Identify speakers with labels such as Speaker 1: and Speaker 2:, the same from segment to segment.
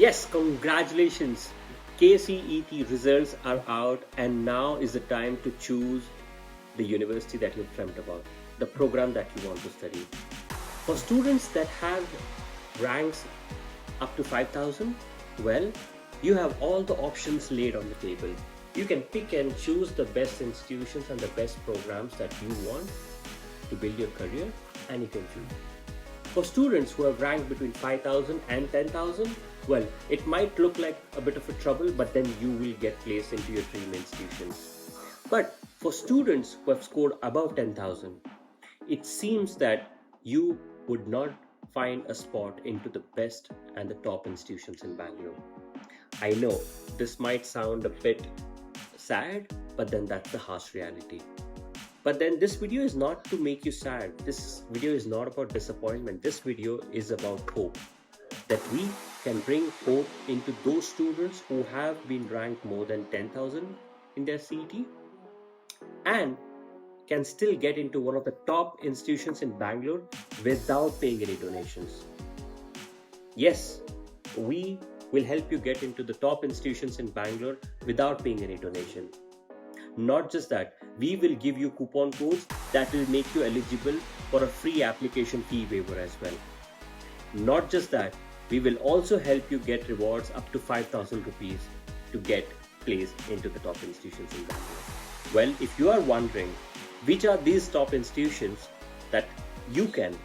Speaker 1: Yes, congratulations. KCET results are out, and now is the time to choose the university that you've dreamt about, the program that you want to study. For students that have ranks up to 5,000, well, you have all the options laid on the table. You can pick and choose the best institutions and the best programs that you want to build your career, and you can choose. For students who have ranked between 5,000 and 10,000, well, it might look like a bit of a trouble, but then you will get placed into your dream institutions. But for students who have scored above 10,000, it seems that you would not find a spot into the best and the top institutions in Bangalore. I know this might sound a bit sad, but then that's the harsh reality. But then this video is not to make you sad. This video is not about disappointment. This video is about hope. That we can bring hope into those students who have been ranked more than 10,000 in their CET and can still get into one of the top institutions in Bangalore without paying any donations. Yes, we will help you get into the top institutions in Bangalore without paying any donation. Not just that, we will give you coupon codes that will make you eligible for a free application fee waiver as well. Not just that, we will also help you get rewards up to 5,000 rupees to get placed into the top institutions in Bangalore. Well, if you are wondering which are these top institutions that you can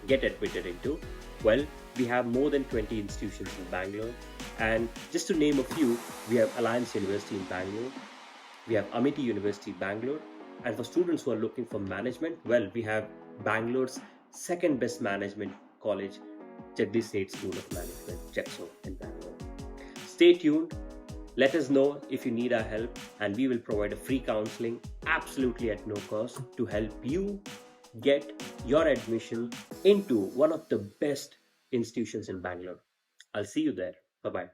Speaker 1: get admitted into, well, we have more than 20 institutions in Bangalore. And just to name a few, we have Alliance University in Bangalore, we have Amity University, Bangalore. And for students who are looking for management, well, we have Bangalore's second best management college, Cheddi State School of Management, JEXO in Bangalore. Stay tuned. Let us know if you need our help, and we will provide a free counseling absolutely at no cost to help you get your admission into one of the best institutions in Bangalore. I'll see you there. Bye-bye.